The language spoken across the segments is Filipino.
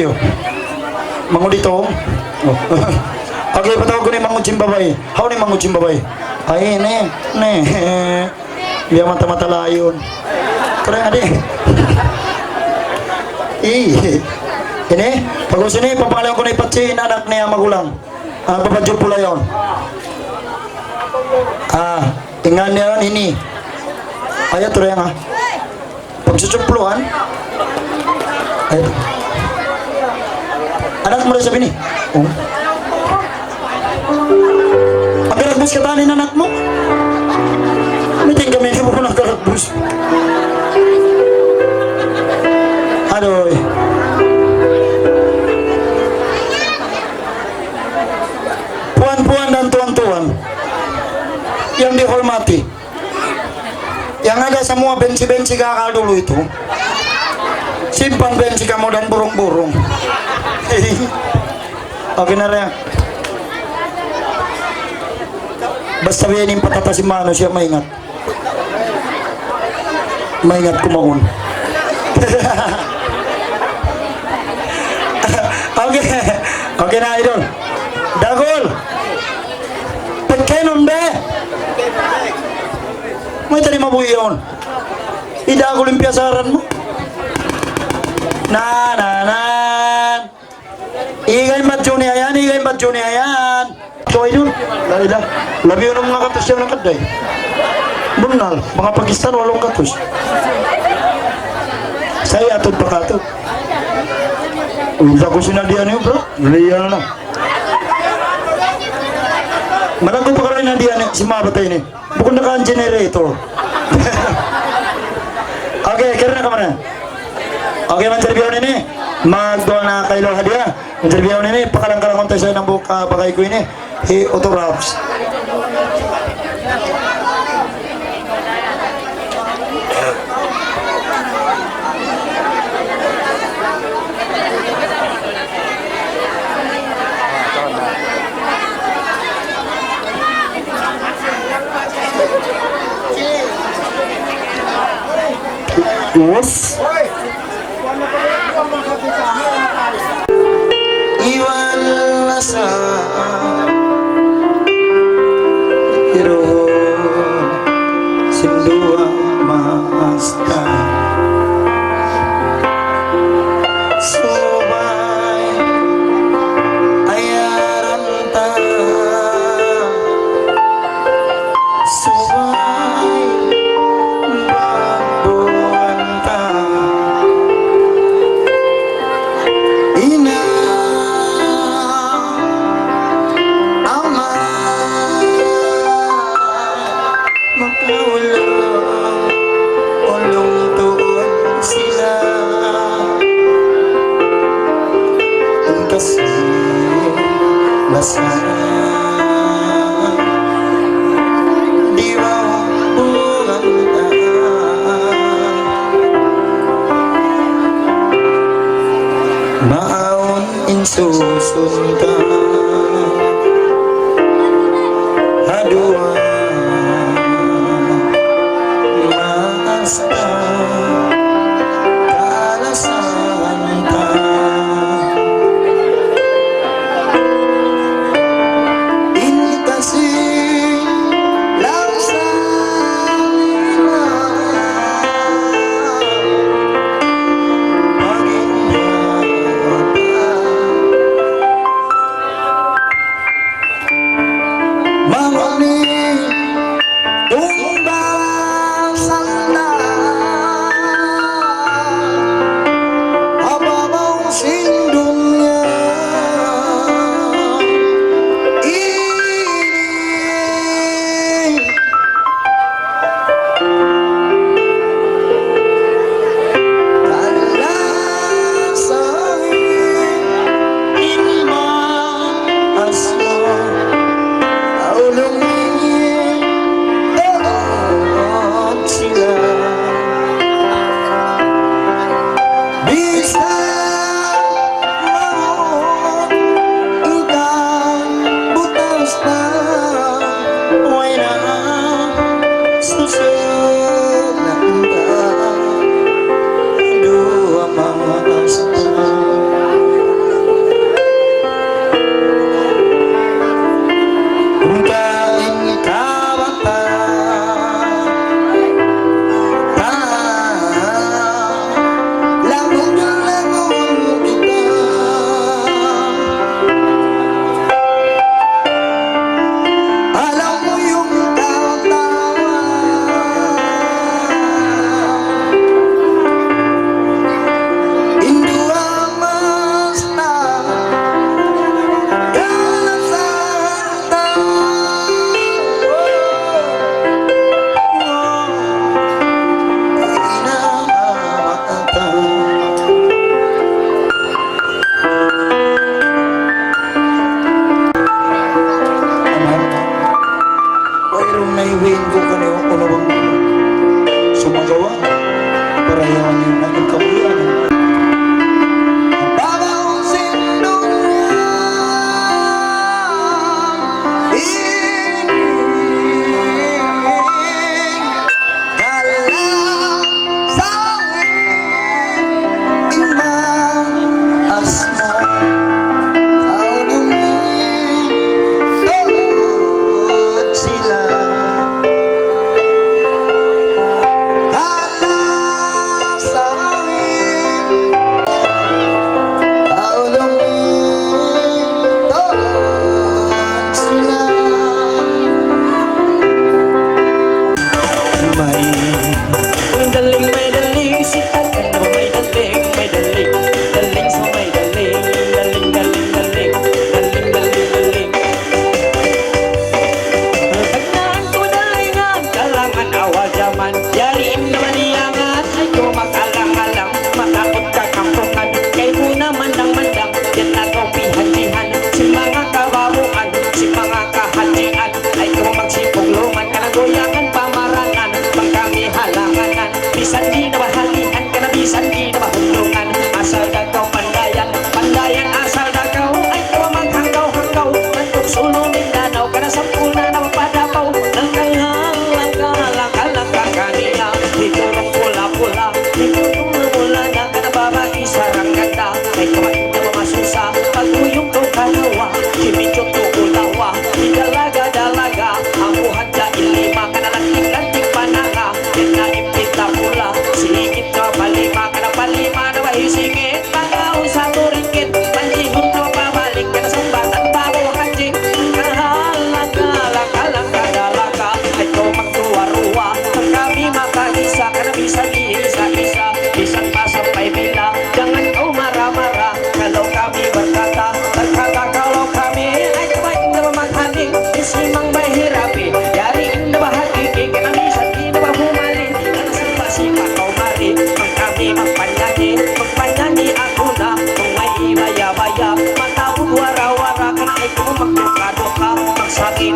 siyo. Mangudito. Oh. Okay, patawag ko ni Mangudzing Babay. How ni Mangudzing Babay? Ay, ne. Biya mata-mata layon. Kaya nga di. Ini, pag sini, papangalaman ko na ipatsi, anak niya magulang. Babadyo pula yun. Tingnan niya yun, ini. Ayat, ito rin nga. Pagsusupluhan. Ayat. Anak mo rin sabi ni. Oh. Magkaragbus ka tanin anak mo. Miting kami mo ng karagbus. Adoy. Puan-puan dan tuan-tuan yang dihormati, yang ada semua benci-benci kakak dulu itu, simpan benci kamu dan burung-burung. Oke nara. Basta biyanin patatasin manusia maingat. Maingat kumaun. Oke na idol. Dagol. Pagkenon be. May tani mabuhi yun. Idagol yung piyasaran mo. Igay madyo niya yan. So idol. Labi yun ang mga katos siya ng kaday. Bunal. Mga Pakistan, 8 katos. Saya atod pa kato. Usa ko sinadihan niyo bro. Real na. Malago pa karoon nandiyan si mabatay ni. Bukod na ka generator. Okay, kira na kamera. Okay, interview ni. Magdoon na kayo hadiah. Interview ni pakalang-kalang kontes ng buka bagay ko ini. He autographs. Yes. Iwan nasa pero sindua masta subay ayaran ta subay Maon insusunta hadua masta kalasanta ini kasih laksana Mama ni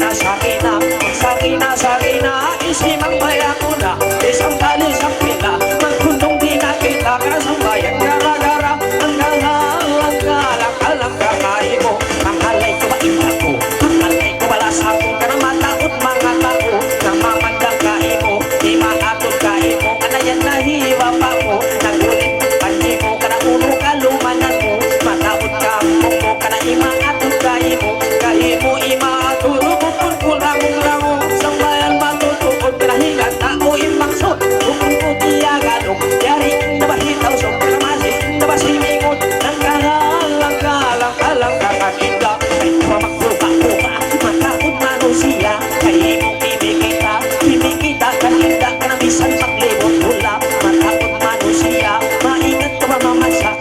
sakina, sakina, sakina, sakina, isimang bayan ko na, isang tali sa pila, magkundong di na kita, karasang bayan, gara-gara, ang galang kakain mo, makalay ko ba ina ko, makalay ko ba lasa ko, kana matakot mga tao, namamandang kain mo, di maatong kain mo, kana yan nahiwa pa mo, nagulit panji mo, kana uno kalumanan mo, matakot ka mo, kana imaatong kain mo, imaaturo bukod kulang-lango, sambayan matutukod, kanahigan tao imaksot, bukod ko tiyagalog, yari na bahitaw, so kalamasi, na basimingot, lang kakakinda, ay mamakbuka-buka, matakot manusiya, kay mong bibigita, kaninda ka na bisan maglibot hula, matakot manusiya, maingat ka ba mamasak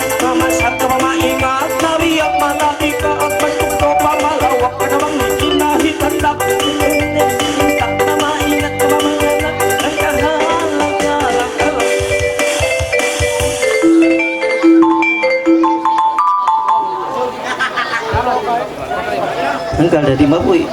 ka ba maingat, nabiyak malaki ka at magtukto pa malawak ka namang hinahitandak, tak na maingat ka ba manganak, ang ganda di maboy.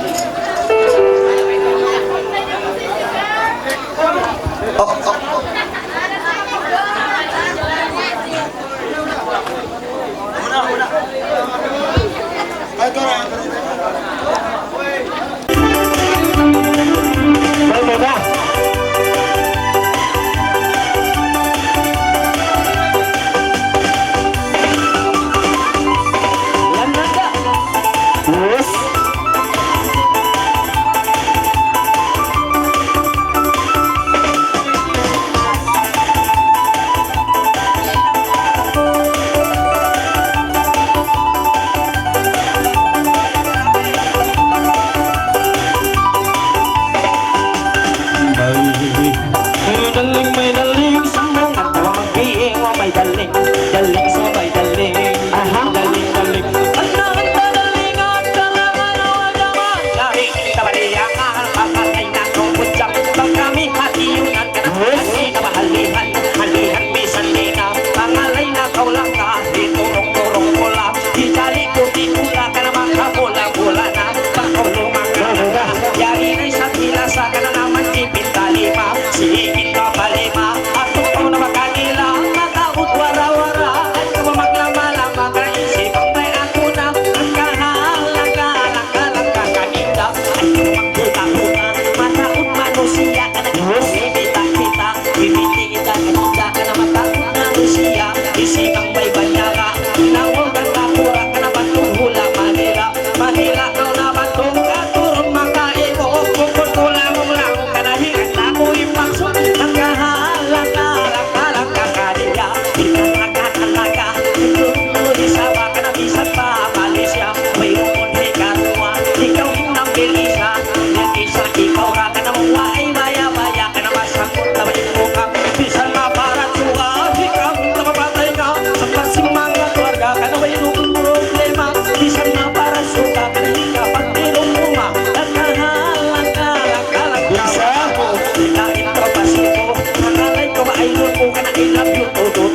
May daling sa mga tawa magbiing o may daling sa may daling daling ang daling at kalangan o agaman lahing tabaliyangan papatay na kumputsang pag kami hatiyunan ka na hati na halihan bisan di na pangalay na kaulang ka iturong-turong pula hijali ko di pula ka na makapula-pula na pagkulungan ka na yari na'y sa tilasa ka na naman ipit talima sigit ka palima at totoo na makanila matakot wara-wara at kung maglama-lama ka isipang may ako na ang kahalang kakanita ay kung magbuta-buta matakot manusiya ka na ibita-kita ibiti-ita kanita ka na matakot manusiya isipang may banyara nawag ang kapura ka na bantong hula mahila kau na bantong katurong makain mo bukod kulang-lang ka na hirat ako ipaksot ang kahalang kakaniya pinakakalaga ito isaba ka na bisan pa Malaysia may umon hikaruwa ikaw inang bilisa yung isa ikaw ka na mawai maya-maya ka na masangkot na may muka bisan maparat suka ikaw na mapatay ka sa klaseng mga tuwarga ka na may problema bisan maparat suka ka na ikapag tirong bunga at kahalang bisa ikain ka pasito nangalay ko ba ay luto ka na I love you todo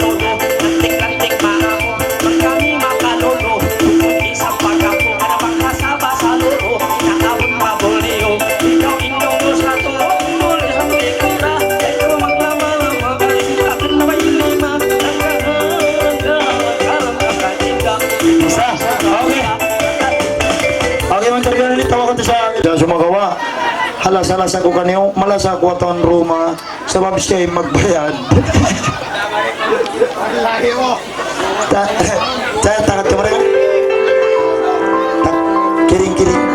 lantik-lantik maamo pag kami makalolo bukod isang pagkapo ka na magkasaba sa lolo nakabot paboleo ikaw inyong sa to muli sa tikura ikaw maglama-lama kalisipakan na may lima nagkahalang kakatinda Isa? Okay, magkarga na tawa ko to sa sumagawa. Halas-halas ako kaniyo, malas ako aton Roma, sa babis kayo magbayad. Takot ka marami? Kiring-kiring.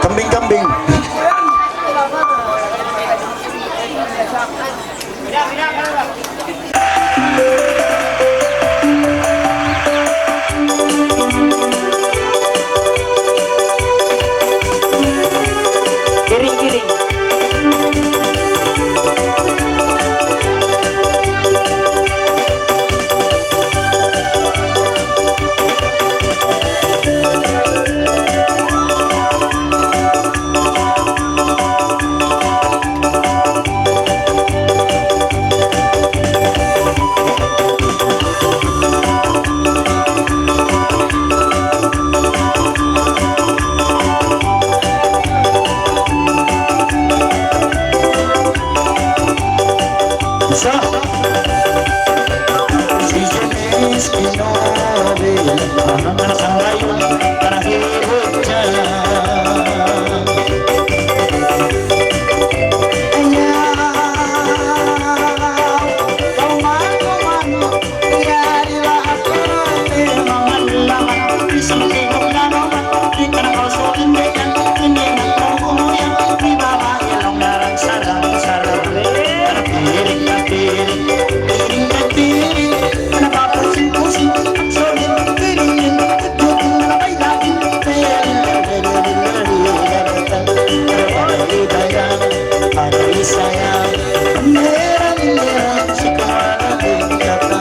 Kambing-kambing. Kiring-kiring Anang nasanglayon, kanahirot dyan. Sayang, merah-merah sekarang kata.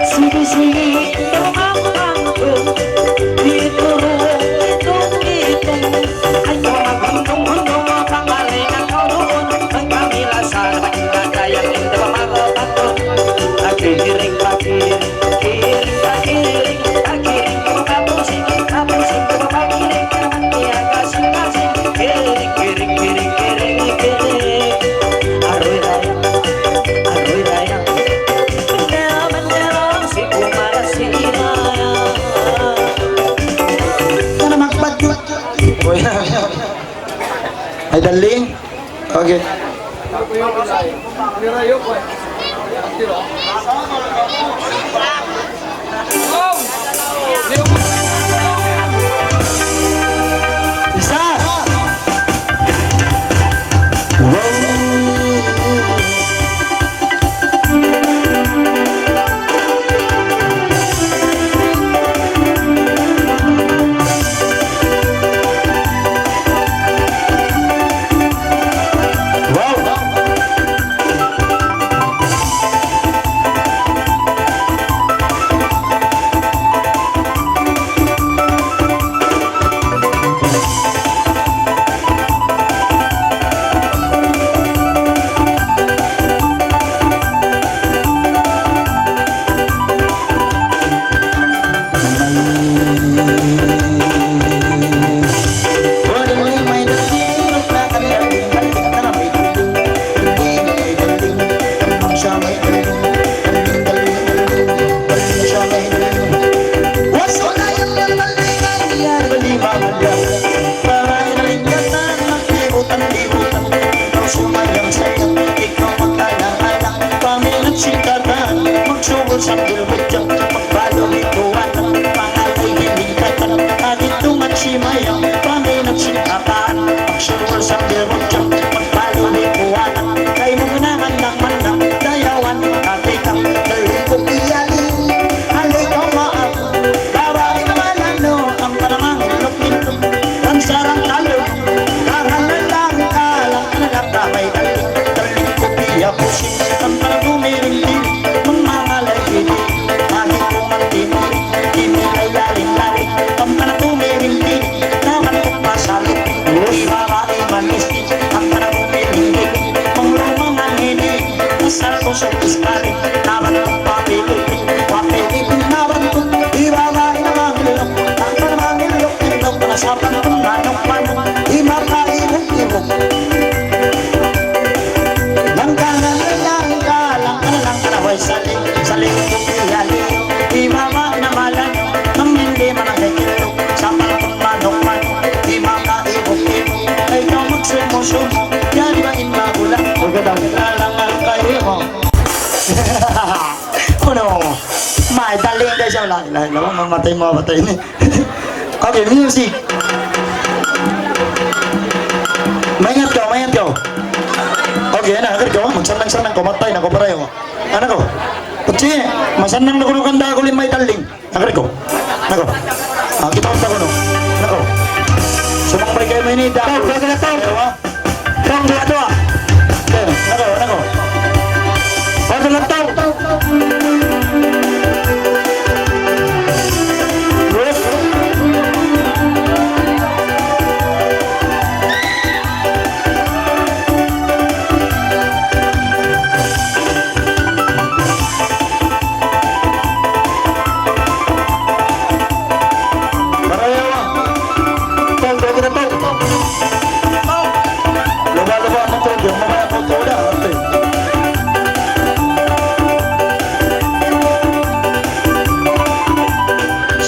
Sige-sige, tumang-mangkong, itong-itong, ay tumagundong-gundong ang pangalingan ko doon. Ang kamilasan, magkakayang hindi pa maropato. Akiring, pakiring, kiring, pakiring, pakiring, kapusing, kapusing, pakiring, naman niya kasing-kasing. Kiring, kiring, kiring, kiring, kiring. Aroy raya, aroy raya. Si Kumara si Raya. Ano magpatyo? Uy na. Ay, darling. Okay. Isa. Sambil bujang magbalong ituan pangalay hiningkatan kagitungan si mayang paminat singkataan magsulol sambil bujang magbalong ituan kay mugunangan ng manang dayawan katikang dalipong iyaling alay kau maaf bawain malano ang paramang lupito ang sarang talo kahalang kalang nagkakabay daling daling kupiya pusing ang parang bumiring sa iskali, naman ang papili, papili naman ito, ibabay na mga ilok, ang mga ilok, ilok, nasapan kong nanong panong, imakaibong ilok. Langkanan lang kalaway saling, saling kupiyali, ibaba na malan, nang hindi managay ilok, sa panong manong panong, imakaibong ilok, ay ikaw magsumo-sumo, yan ba inmagulang, magandang lalangal kayo mo. Ano? May daling guys siya. Lahat mamatay ni. Okay, music. Maingat ka. Okay, agad ka. Magsanang-sanang ko. Matay na ko parayo. Ano ko? Putsi, masanang na kulukan da ko may daling. Agad ko. Ano ko? Kita ko no. Ano ko? Sumambay kayo may nida. Kang dua-dua. Ano ko? Ano lang tao?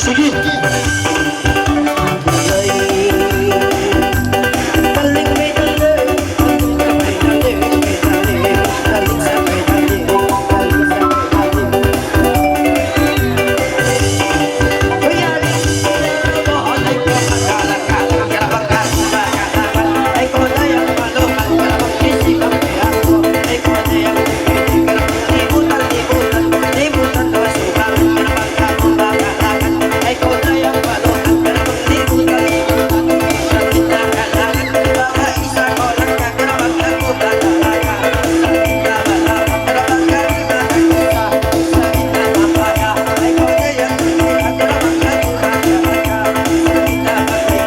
Sige. Daling may daling, sabay daling, may daling, daling sabay daling, daling sabay daling. Kuyari, doon ay kumakalang, ay kodayang malukan, karabang isip ang piraso, ay kodayang libutan, libutan, libutan na sukan, karabang kamumakalangan, ay kodayang malukan, karabang libutan, libutan, nagkakalangan, baka isa ko lang ka, karabang nagkukalaga, sa kinabalaman, karabang kalimangan isa, sa kinabapaya, ay kodayang libutan, karabang nagkukalaga, sa kinabapaya,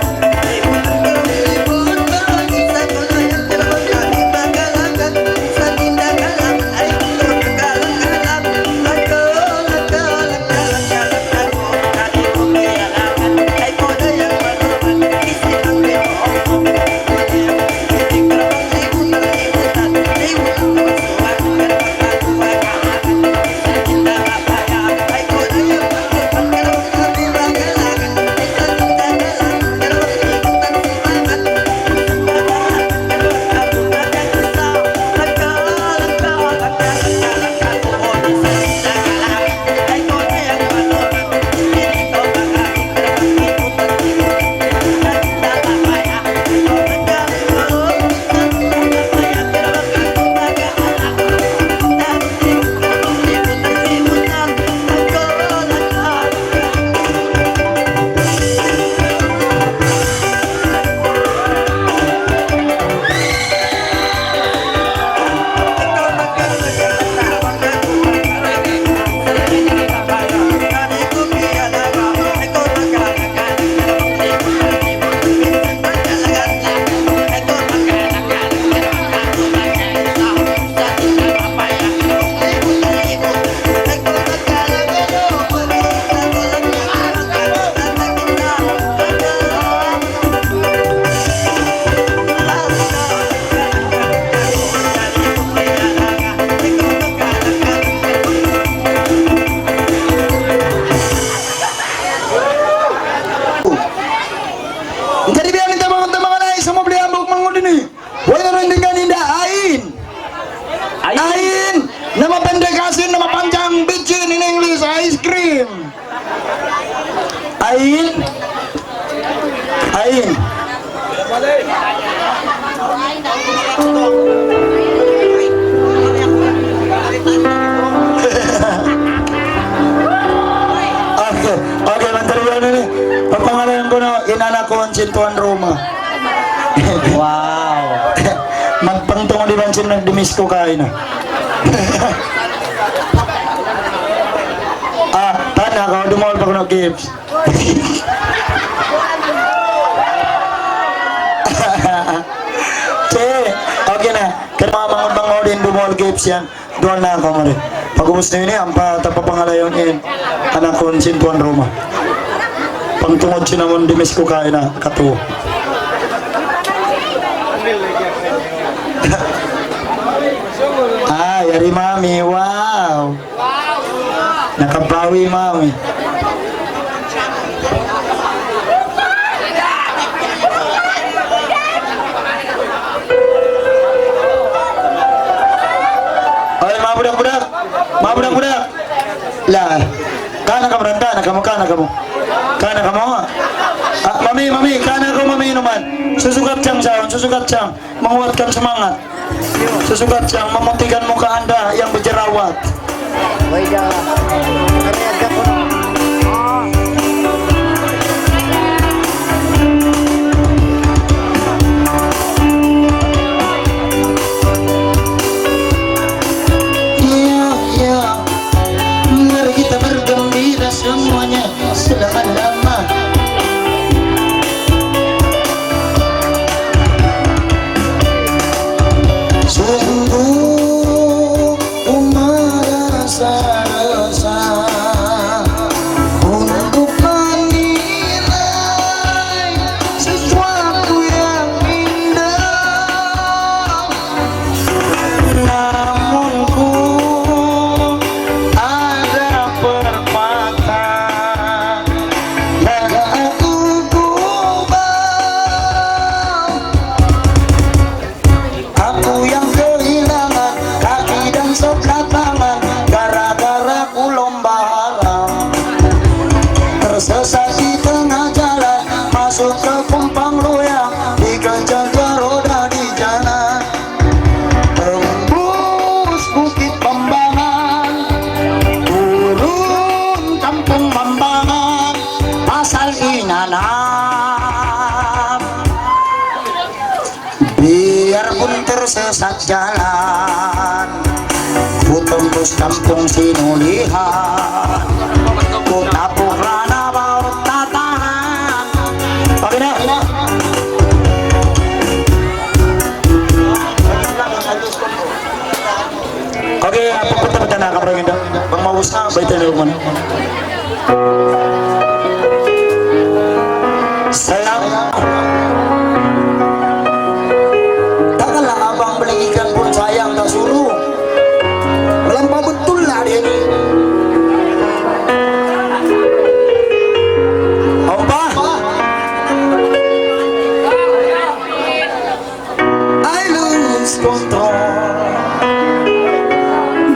Jadi biar minta mga lain semua beli ambok mangun ini. Wala na rin dengan indah ain. Ain. Nama pendek asin, nama panjang bitchin in English ice cream. Ain. Ain. Oke, manterian ini. Papangalan ko na inana ko ang Sintuan Roma. Wow. Magpangtungo di bansin nagdimis ko kain na. Tana ka, dumawal pa ko ng gifts. Che, okay na. Kaya mga mangon din dumawal gifts yan. Doon na ako mo rin. Pag-umus na yun ang patapapangalayon anak ko ang Sintuan Roma. Pangtungod siya naman dimis ko kain na katuo. Yari mami, wow. Nakabawi mami. Oy, mga budak-budak. Mga budak-budak. Lah, kana ka beranda, kana kamu. Kana kamu. Mami, kana ko mami inuman. Susugat siyang, susugat siyang. Menguatkan semangat. Susugat siyang memutikan muka Anda yang berjerawat. Iya, mari kita bergembira semuanya selama-lama. Sungguh merasa resah untuk menilai sesuatu yang indah, namun ku ada permata hanap. Biarpun tersesat jalan, ku tembus kampung sinulihan, ku tapuk rana baut tatahan. Oke na, oke, pupunta na kabarangin daw. Bang maus na, baita na naman. Sayang. Takkan lang abang beli ikan pun sayang tak suruh. Melampau betul lah dia ni. Apa? I lose control.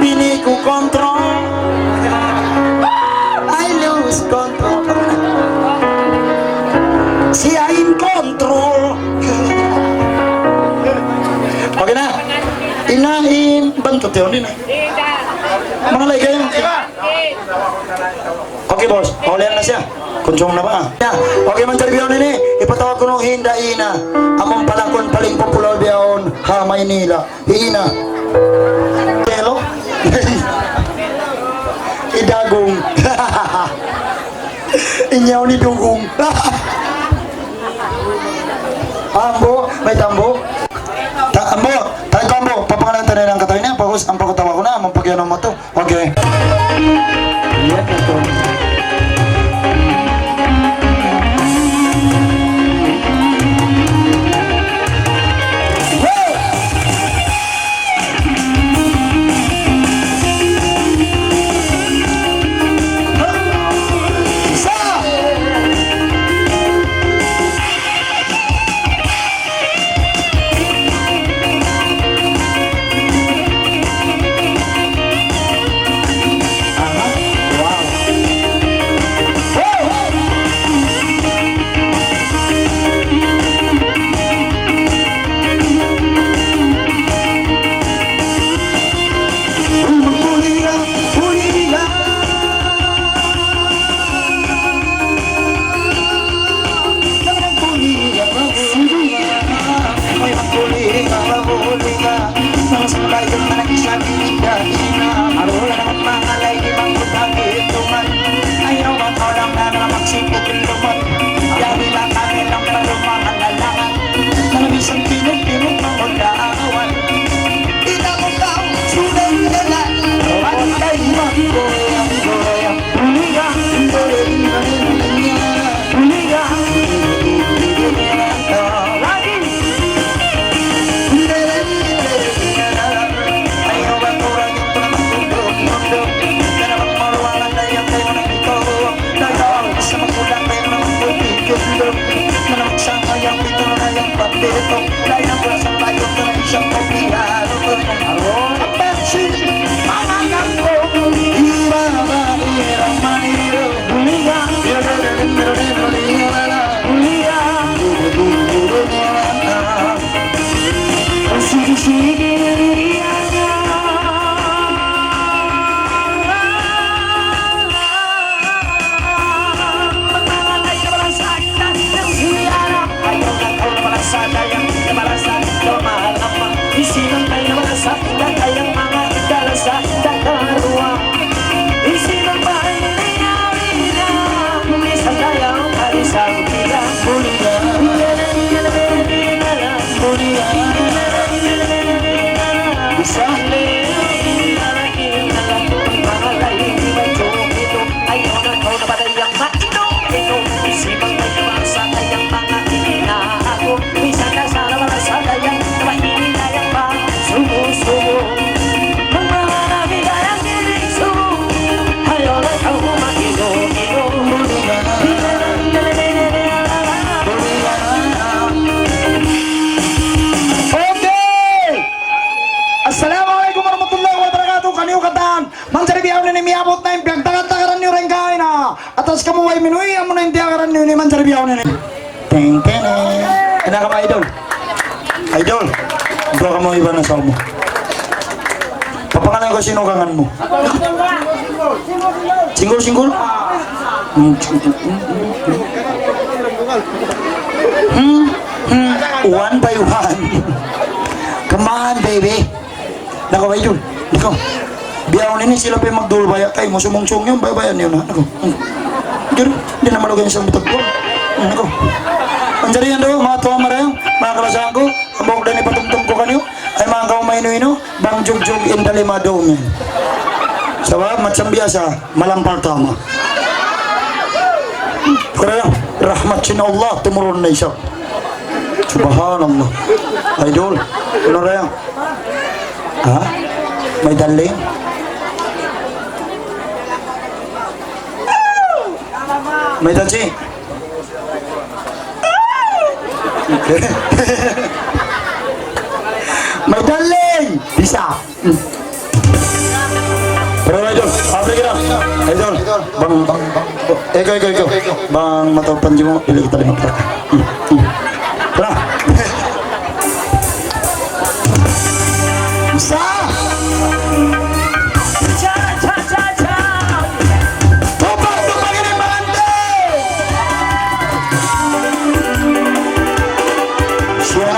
Biniku kontrol. I lose control. Siain kontrol. Oke na. Inahin bantot yun din. Mga lagi kayo. Oke bos, ulihan na siya. Kunsong na ba? Oke man biyaw ini. Ipatawag ko nung hindaina. Among palakon paling popular biyawon ha Maynila. Hina. Hello? Idagong. Inyaw ni dugong. Ambo, may tambo. Ambo, tayo ko ambo. Papangalan tayo ng katawi niya. Pagkus, ang pagkatawa ko na. Amang pagyanom mo to. Okay. Yan ito. Atas kamu way minui amo na hindi akaran niyo ni man sa ribiyaw na ni. Teng teng. Kena ka ba idol? Idol. Ito ka mo iba na sa mo. Papangalan ko sino kangan mo. Single single. One by one. Come on, baby. Nako, ba yun? Nako. Biyaw nini sila pa yung magdulbaya kay mo sumungsong yun, bayan yun ha. Nako. Gano'n, hindi na malugan sa butag ko. Nako. Anjari yan daw, mga tuwa marayang, mga kalasahan ko, ang bawag na ipatungtong ko kanyo, ay mga kaumay ino, bang jug-jug in dalimado mo. Sabab, macam biasa, malampar tama. Kaya, rahmat sin Allah, tumurun na isa. Subhanallah. Idol, ano rayang? Ha? May daling? May dansi? May daling! Bisa! Pero idol, abri ka na. Idol, ikaw. Bang matawpan dyan mo, pili kita 5 para. Tara! Isa! Cha cha cha cha. Tumpang ini bande! Siya?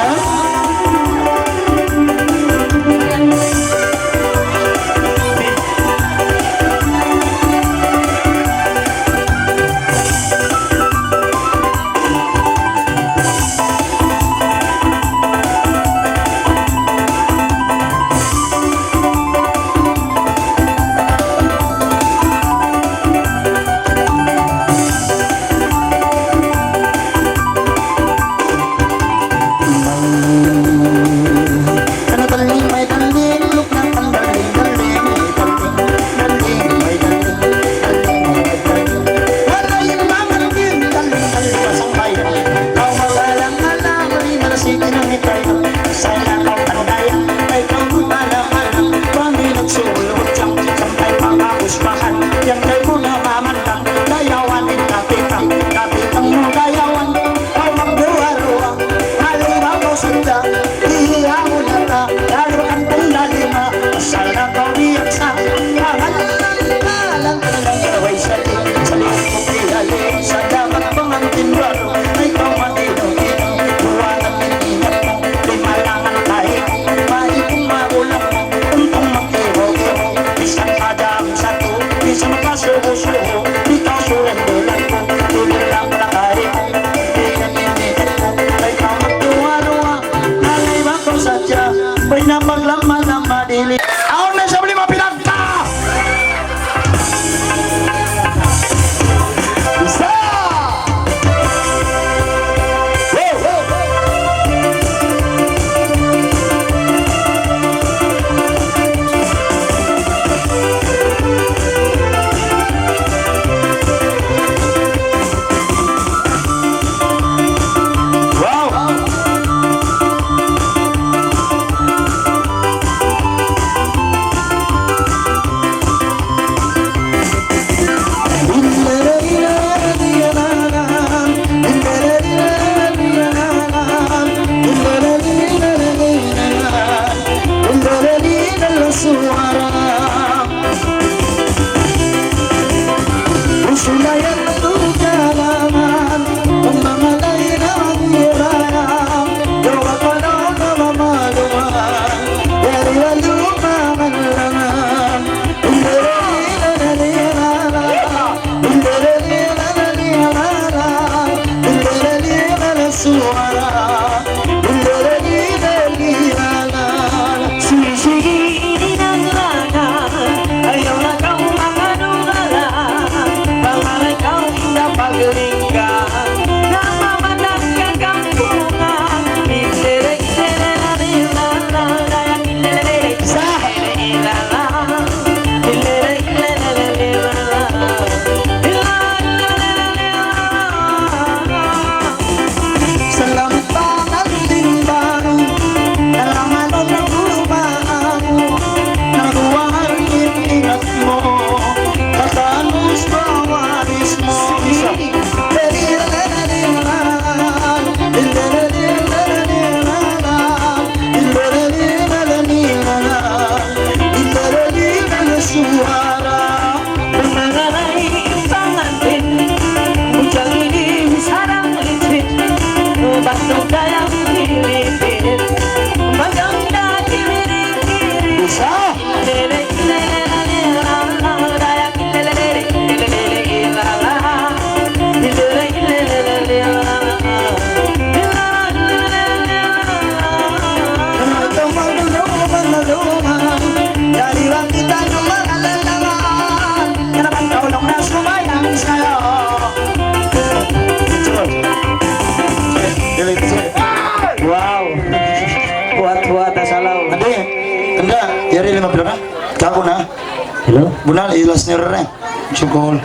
Bunal, ilas ni Rere. Sugol.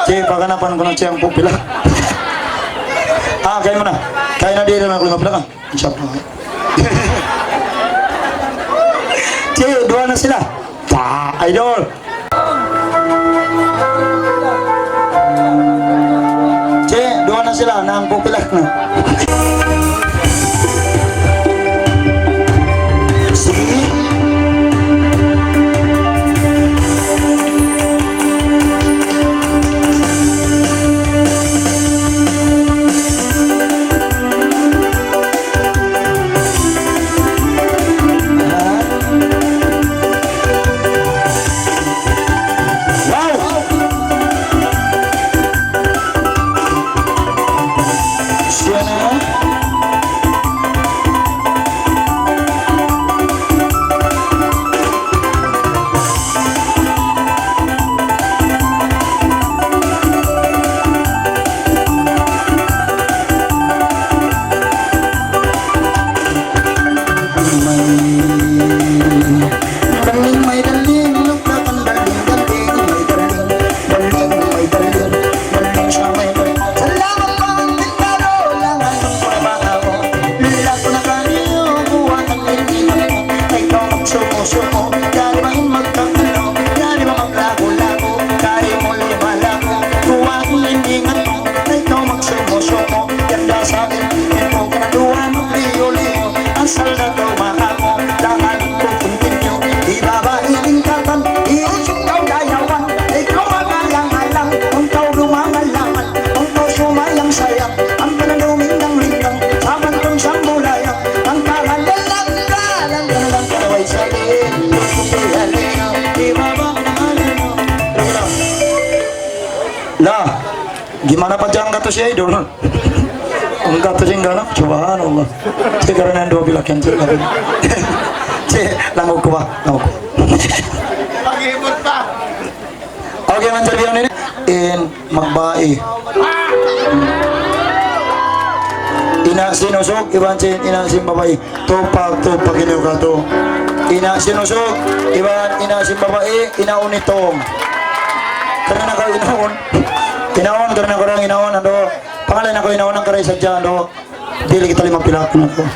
Cik, paganapan ko na siya ang pupila. Kaya mo na. Kaya na din ako lima pila ka. Inshallah. Cik, dua na sila. Idol. Cik, dua na sila. Na ang pupila na. Lah, gimana pa dyan gato si Idol? Ang gato siyang gano'n? Subhanallah. Cik, karena yang dua bilang yang cik. Cik, langok ko ba? Langok ko. Pag-ibot pa. Okay, man sabihan ini. In magbai. Ina sinusok, iban sin, ina sin babae. Tupak, iniw ka to. Ina sinusok, iban, ina sin babae, ina unitong. Karena kau inaon. Inaon karena korang inaon ando. Pangalan ako inaon ang karay sadya ando. Dili kita 5 pilak na ko.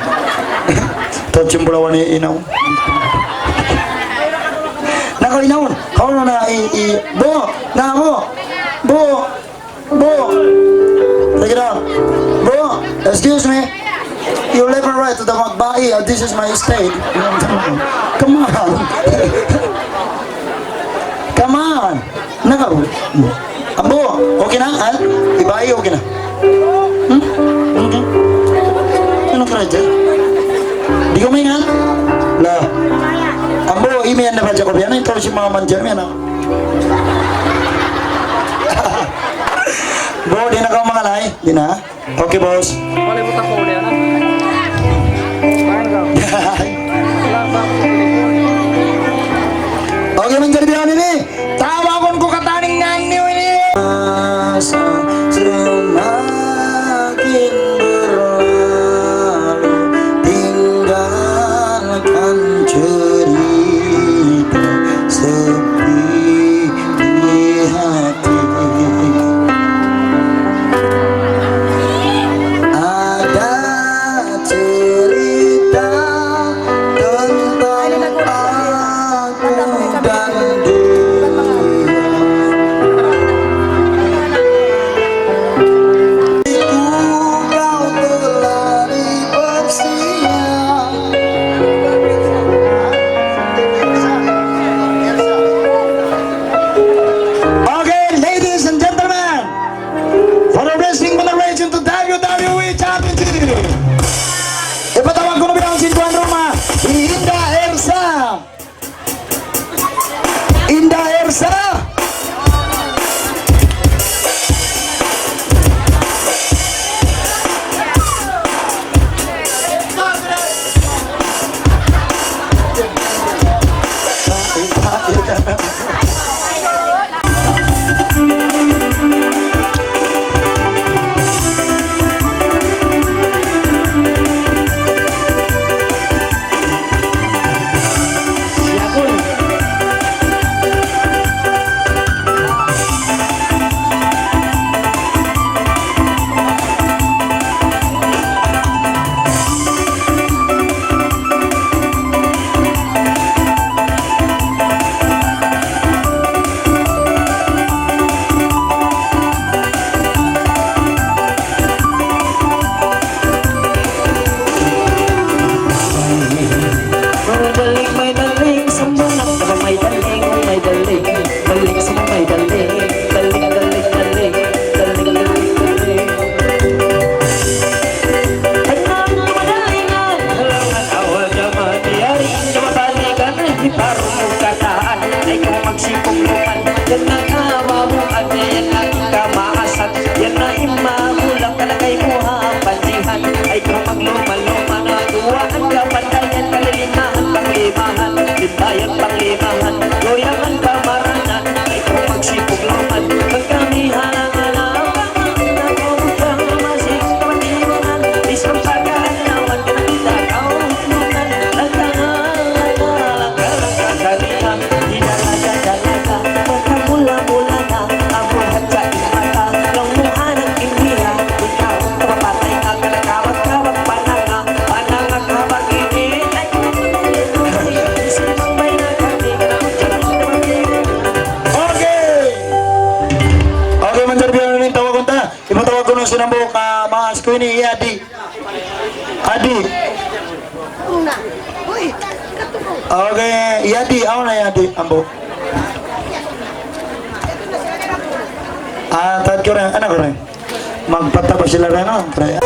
Tot cimbulawan ni inaon. Nako inaon. Kau na bo, na mo. Bo. Take it out. Bo, excuse me. You have a right to the magbai. This is my estate. Come on. Come on. Nako. Ambo, okay na? Ha? Ibai, okay na? Okay. Ano ka radya? Di ko may nga? La. Ambo, imiyan na radya ko biyan. Ito si mga manjan yan, ha? Bo, di na ka mga lay? Di na? Okay, boss. Boleh buta ko ulit, anak. Okay, manjan biyan ini. Tawakon ko kataning nang niyo ini. Semakin berlalu tinggalkan cerita sepi di hati. Ada Maso ng buhok, maas ko ini, Adi. Adi. Una. Uy, katulong. Okay, Adi, ako na Adi, ang buhok. Tad ko rin, ano ko rin? Magpataba sila rin, no? Kaya.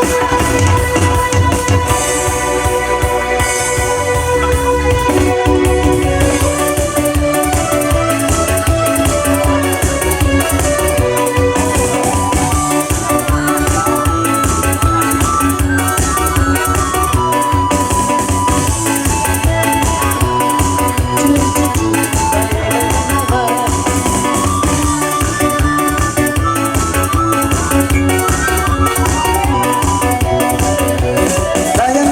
Kaya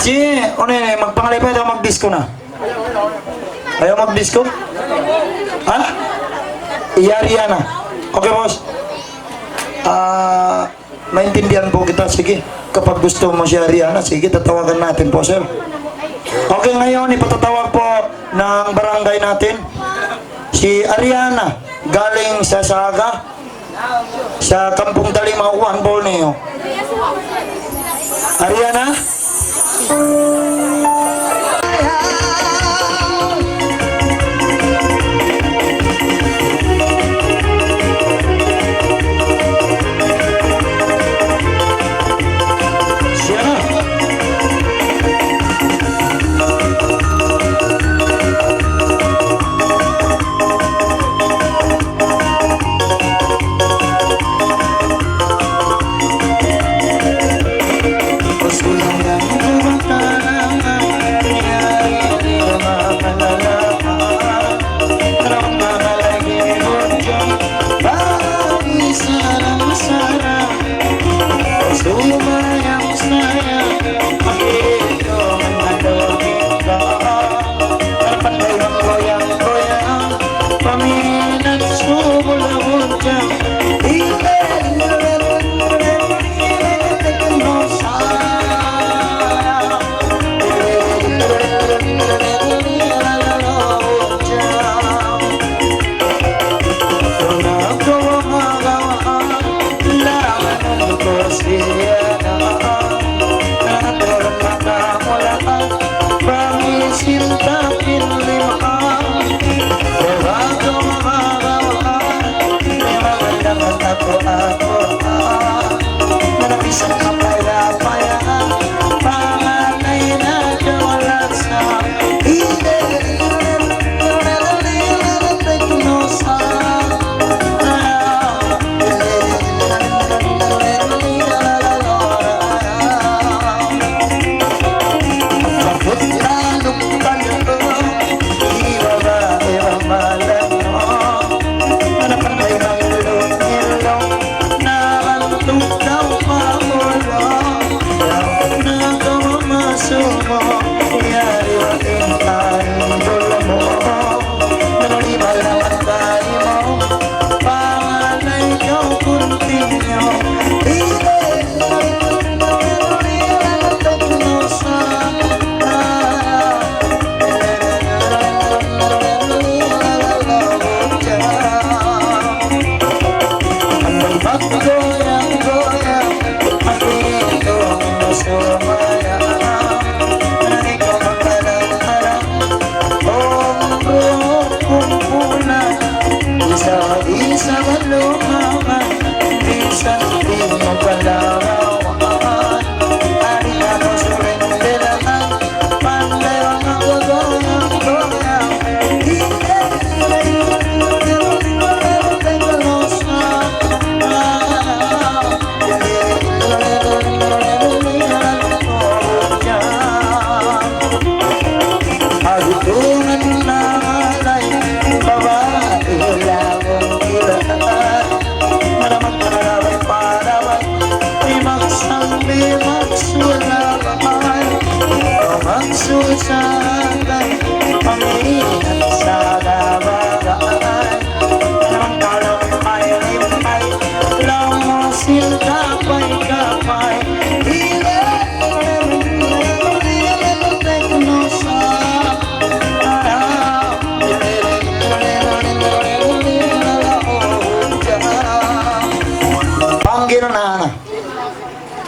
Si, magpangalay pa ito, mag-disco na. Ayaw mag-disco? Ha? Iyari yan na. Okay, boss. Maintindihan po kita. Sige, kapag gusto mo si Ariana, sige, tatawagan natin po, sir. Okay, ngayon, ipatatawag po ng barangay natin. Si Ariana, galing sa Saga, sa Kampung Talimauan, Borneo. Ariana? Siya na.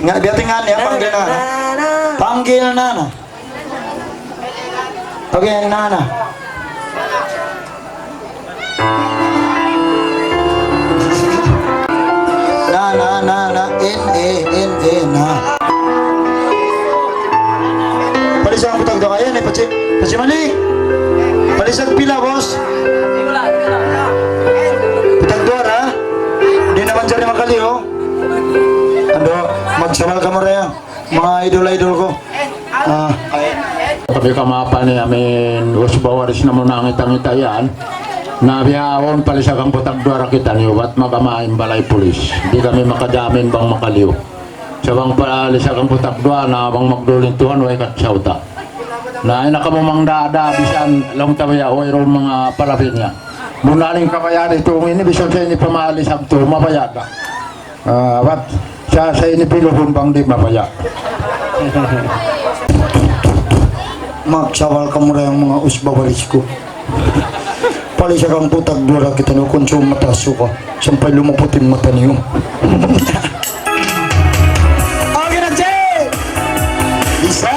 Nga biatingan ya panggil nana. Panggil nana. Oke, nana. Nana na. Palisang butang doa ya nih peci malik. Palisang pila bos. Butang doa di naman jari makali oh. Ando magsawal ka mo rin mga idol-idol ko. Kami kamapa ni amin usbawaris na mo nangitang-ita yan. Nabiyawon pala sa kang putagdwara kita niyo at magamain balay pulis. Di kami makadamin bang makaliw. Sabang paalis akang putakdwa na bang magdulintuhan way katsawta. Na ina ka mo mang dada bisan lang tabaya o ron mga palapit niya. Munaling kabayan ito ini bisan sa ini pamaalis abto mapaya ka. Wat sa ini piluhon bang di mapaya. Magsawal ka muna yung mga usbawalis ko. Palis kang putag dura kita no konsum mataso ka. Sampay lumaputin mata niyo. Okay na, Jay! Isa!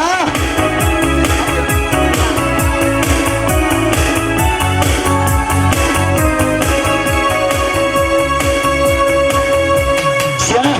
Siya na!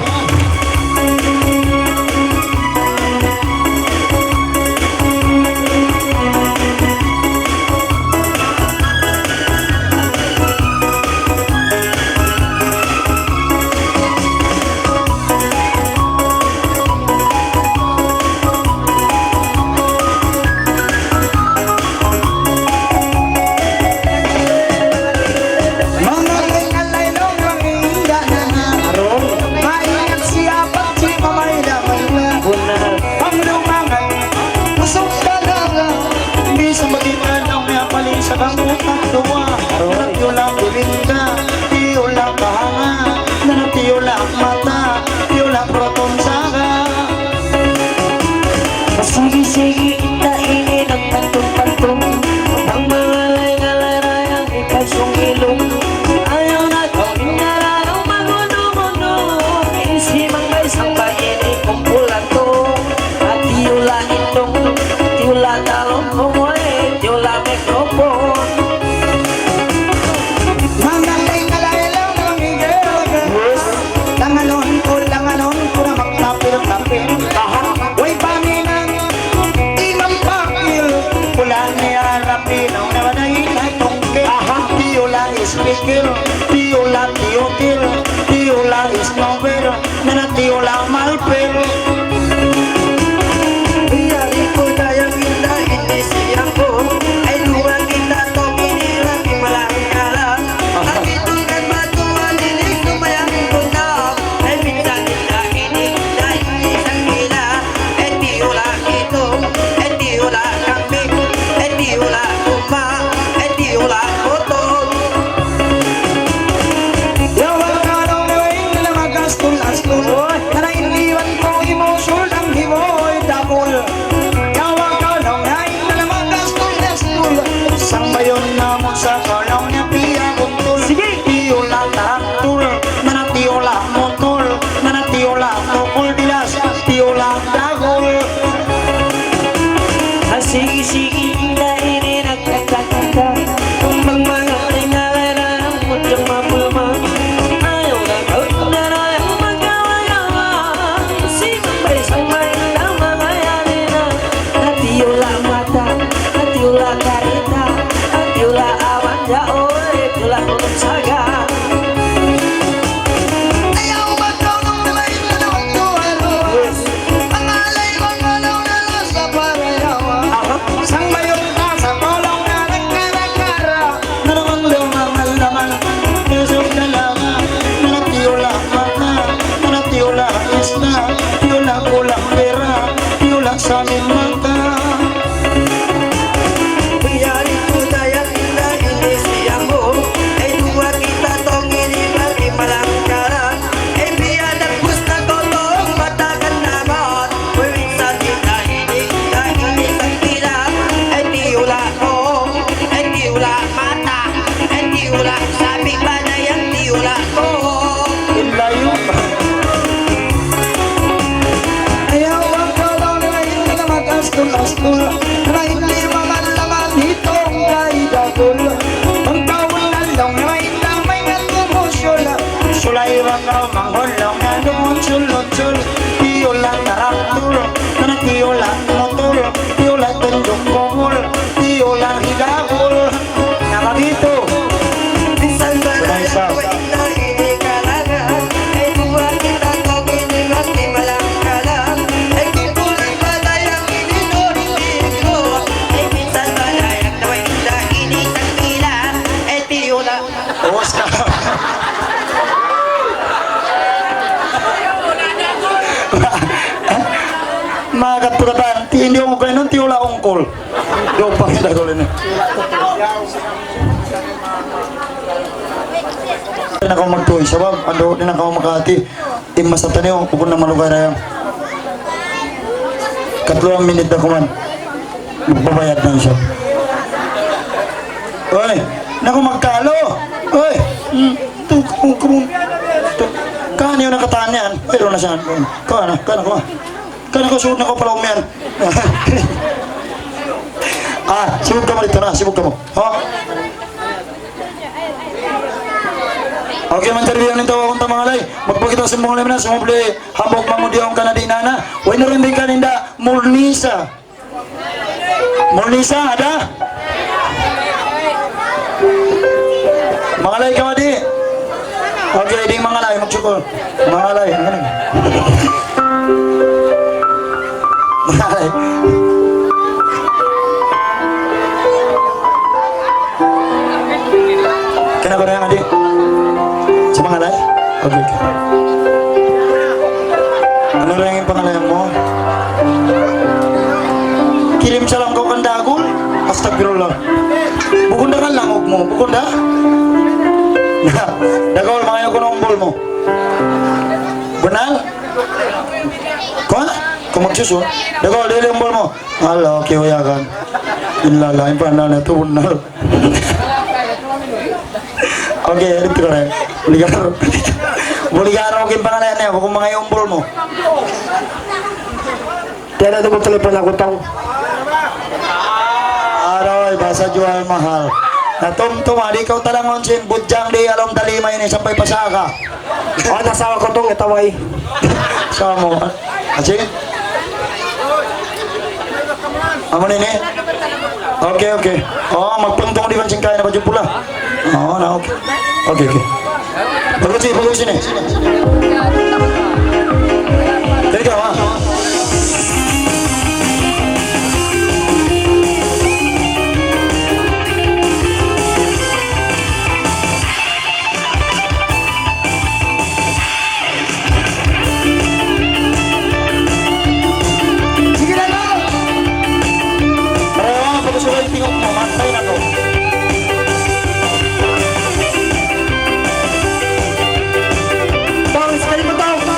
Mga alay nung manginda na naroon. Maingat siya pag si mamay damay na. Ang lumangay, pusok talaga. Hindi sa magitan ang napalisa kang utang tuwa. Nanatiyo lang bilinda, tiyo lang kahanga. Nanatiyo lang mata, tiyo lang proton saga. Sige-sige kita ini nagpantong-pantong. Ang mga lay-ngalay ang ipasong ilong. Ayaw na gawin na lang ang maguno-guno. Isimang may sampayin ikumpulan to. At tiula itong, tiula talong kumoy, tiula mikrofon. Mga lay-ngalay lang manginda. Langanon ko na magtapil-tapil. Way panginan, imam pakil. Pula niya rapinaw na manahin ay tungkil. Tiola is pikil, tiola tiokil, tiola is novel, na tiola malpil. Biyari ko dayang kita ini siyang ko. Ay luwag kita to kinilang di malangkalang. Ang itungan batuan ini kumayang ko na. Ay minsan kita ini dahil isang gila. Ay tiula ito, ay tiula kambing, ay tiula kuma, ay tiula potong. Yawag ka nung nawing na magastul-astul. Nanainiwan ko emosyol ng himoy dabol. Yawag ka nung nawing na magastul-astul. Sang bayon na mo sa kalong niya piya kuntul. Tiola taktul, nanatiola motul, nanatiola mukul dilas, tiola dagol. Ang sige-sige na ini nagkakakita. Kung mga ringalay na ang mudyang mapulma. Ayaw na gawin na na ang magawa-gawa. Simabay sa may ng mga yari na. Natiula mata, natiula karita, natiula awan daoy, tula kunong saga. Ayaw ba daw nung nalain na naman tuhalos? Pangalay mga law na nasa parayawa. Sang bayon na sa kolong na nagkara-kara. Na namang lumangal-langal, kusog na langa. Nanatiola mata, nanatiola isna. Tiola kulang pera, tiola sa amin mata. Biyari ko dayang ina ini siyang ko. Ay dua kita tong ini bagi malangkaran. Ay biyadak gusta ko tong matakan naman. Pwinsan kita ini sakila. Ay tiula ko, ay tiula mata. Ay tiula sabing banay ang tiula ko. Layo. Ayaw ang kalong na hindi na mag-astul-astul. Na hindi mamalaman itong kaidagol. Ang tawon na lang na may nagumusyol. Sulay mga manghulong na lumunsul-lunsul. Tiola taraktul, na tiola motul, tiola tundok kumul, tiola hidagol. Nama dito. Bisan banay ang ina ini kalangan. Ay dua kita tong ini bagi malangkaran. Ay kumpulan banay ang ini dito. Ay bisan banay ang ina ini sakila. Ay tiula. Tawas ka. Makat pagkatan, hindi ako kayo nun, tiwala akong call. Di ako pangita ko rin. Din ako magtuloy, sabab, ando din ako makati. Imas na taniyo, kung na malugay na yan. Katluang minute na kuman. Magbabayad na siya. Oy, naku magkalo. Oy, kani yung nakataan yan. Pero na siya. Kana ko. Kana ko, suot na ko pala umiyan. Sibog ka mo dito na, sibog ka mo. Okay, man-interview ang nintaw akong tamangalay. Magpagkita sa mga lamin na, sumubli, habog mangudi akong kanadinana. Huwag na rin din kaninda, Murnisa. Murnisa, ada? Mangalay ka, madi. Okay, di mangalay, magsukol. Mangalay, mangalay. Kena ko na yan, adi. Sa mangalay? Okay. Ano lang yung pangalayan mo? Kilim sa lang ko kandagol? Astagfirullah. Bukunda ka lang, mo. Bukunda? Dagol, mga ko ng umbol mo. Bunal? Kung? Kung magsusun? Dagol, dili umbol mo. Hala, okay, wayakan. Ilalain pa na ito, bunal. Okay, ito ko rin. Buligaro. Buligaro ko yung pangalayan niya. Kung mga umbol mo. Kaya na mo telepon ako tao. Aroy, basa jual mahal. Natumtuma, di ikaw talangon sin budyang di alam dalimay ni sampay pasaka. Nasawa ko tong itaway. Sama mo. Achi? Amo nini? Okay. Magpuntong di bansing kaya na baju pula. Na okay. Okay. Bagus sini. Dari kau, tingok mo, matay na to. Tao, sekali mo tao.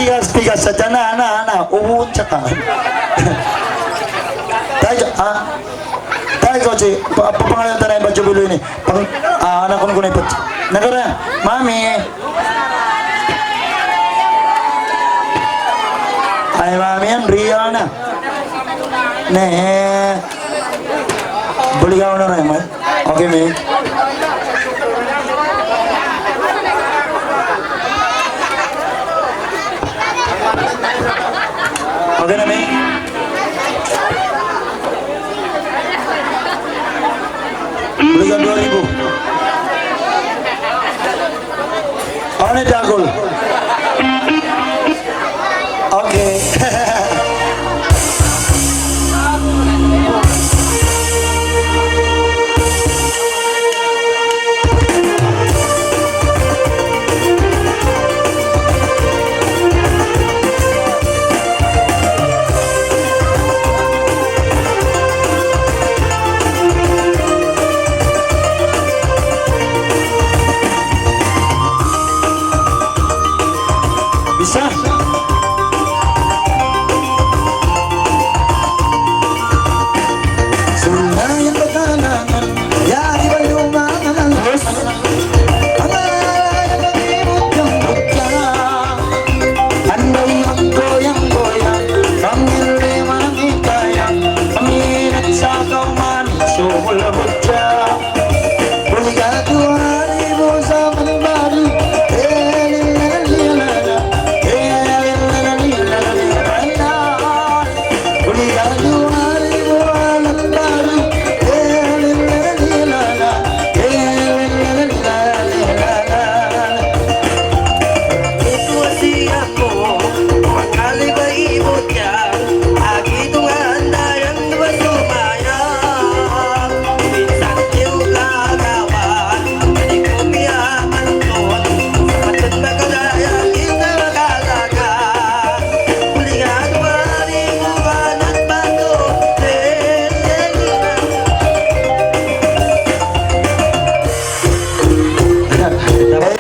bigas sa dyan na, uhuun siya ka. Tayo ko, papangalan tayo na yung ini. Anak ko na ipot. Nagara, mami. Ay, mami yan, real na. Buligaw na rin, man. Okay, mi. Okay na, mi. Buligaw 2,000. Ako na dagol. Okay. Bisa? Sulayan pagkalangan, yari ba lumangan ang hos? Ang alala mag-ibot ng bukla, anday maggoyang-goyang, pangili manangitayang, paminat sa kauman, sumulabot siya. Buligado haribo sa panbali,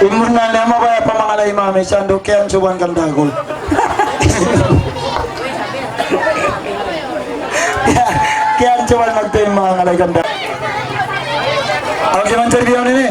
Imun na lama kaya pamangalay mami sando kaya suban kang dagol. Kaya suban magtayo mga ngalay kang dagol. Ako si Manchar Biyaw nini.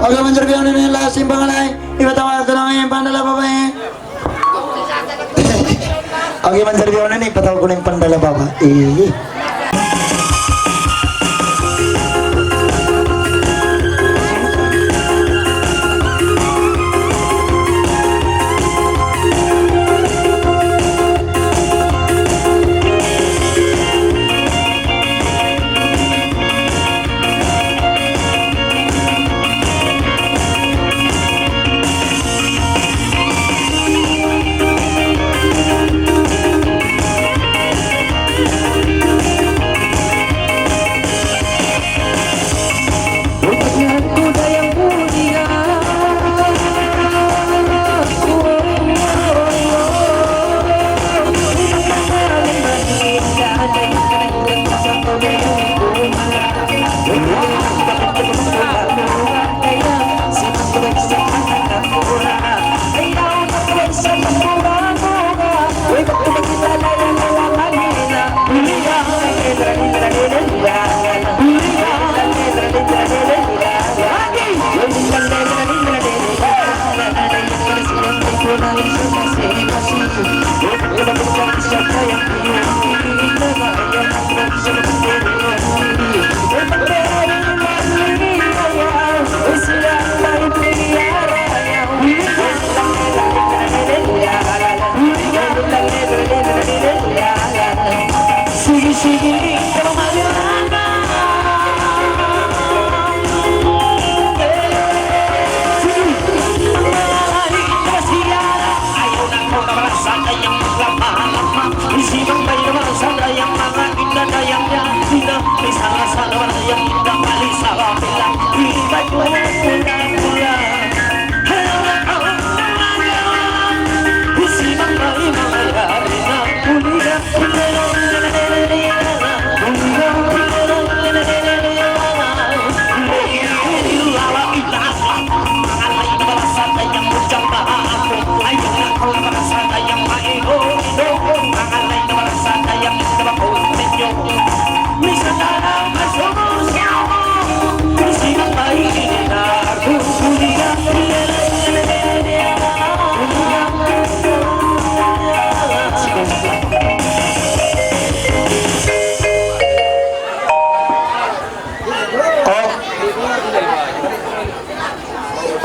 Oke, Manchar Biyaw nini lah simbangalay. Iba tawa ito lang ngayon pandala baba eh. Oke, Manchar Biyaw nini pataw ko na yung pandala baba. Sige, sige, ikaw mag-alala. Ayaw na ko naman sa kanyang lama-lama. Isipang kayo naman sa kanyang mga inadayang niya. Sina, may sana naman yung indamali sa kapila. Iba'y pula-pula-pula. Ayaw na ko naman. Isipang kayo mangyayari na uliga.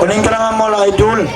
Kunin ka lang mo la idol.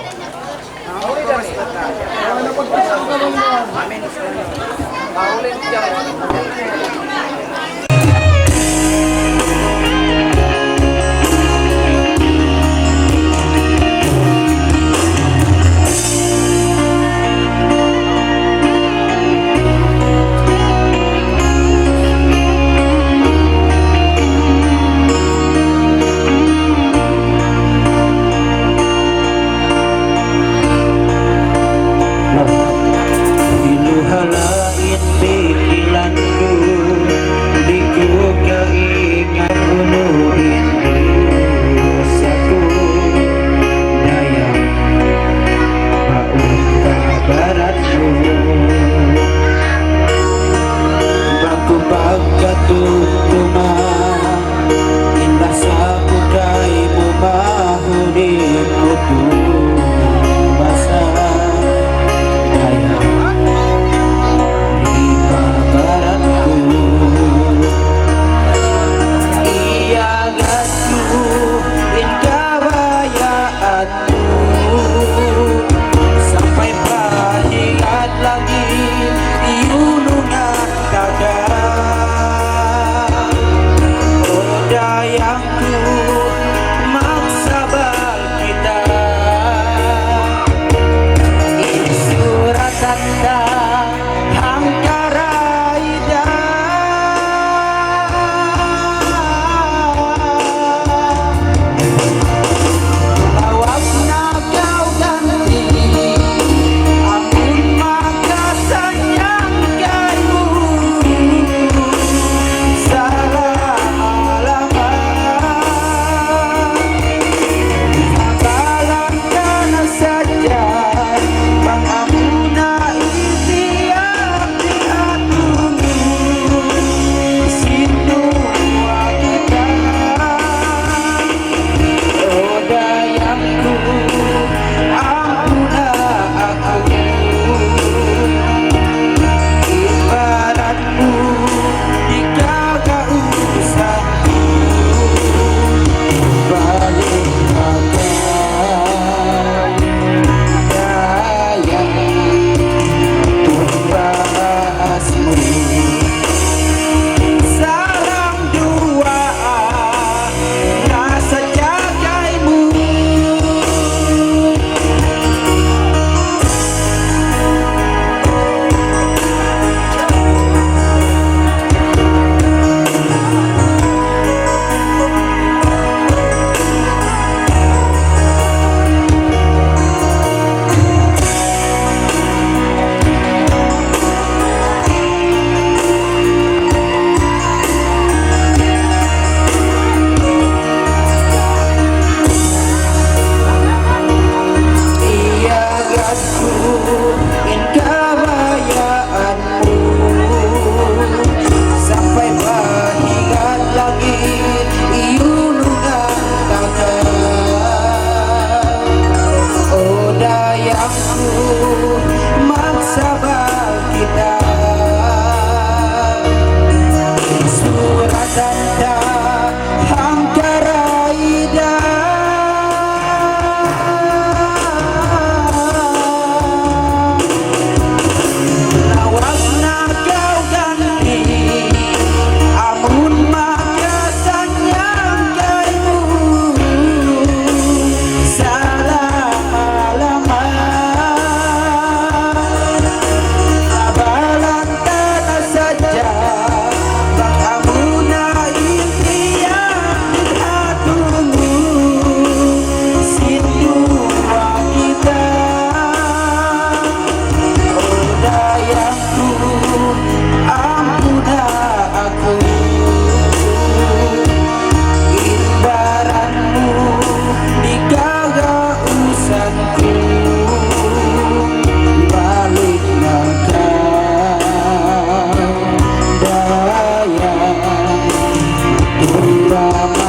Rama